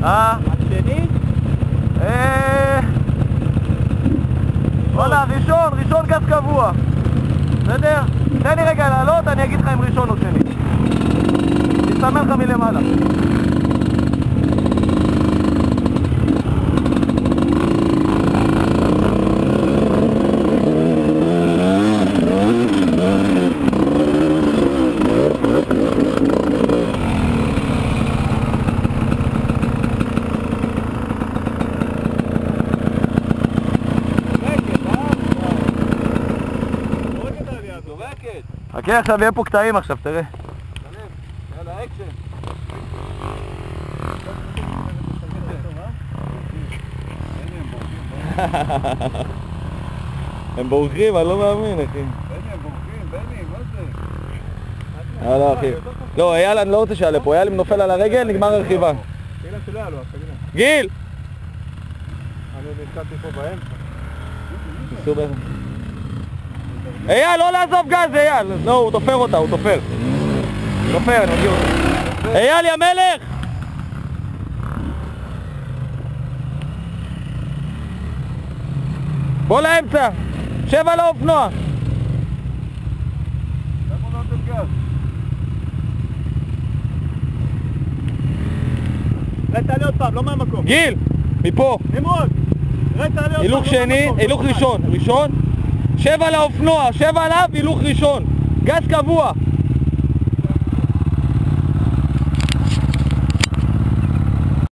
השני? וואלה, ראשון גז קבוע. בסדר? תן לי רגע לעלות, אני אגיד לך אם ראשון או שני. תסתמן לך מלמעלה. חכה, עכשיו יהיה פה קטעים עכשיו, תראה. יאללה, אקשן. הם בורחים, אני לא מאמין, אחי. בני, הם בורחים, בני, מה זה? לא, אחי. לא, אייל, אני לא רוצה שיעלה פה. אייל, אם נופל על הרגל, נגמר הרכיבה. תהילה שלא יעלו, תגידה. גיל! אני נתקעתי פה באמצע. סובר. אייל, לא לעזוב גז, אייל! לא, הוא תופר אותה, הוא תופר. תופר, נגיד אותו. אייל, יא מלך! בוא לאמצע! שב על האופנוע! למה לא נותן גז? רד תעלה עוד פעם, לא מהמקום. גיל! מפה! נמרוד! רד תעלה עוד פעם, הילוך שני, הילוך ראשון. ראשון? שב על האופנוע, שב עליו, הילוך ראשון. גז קבוע.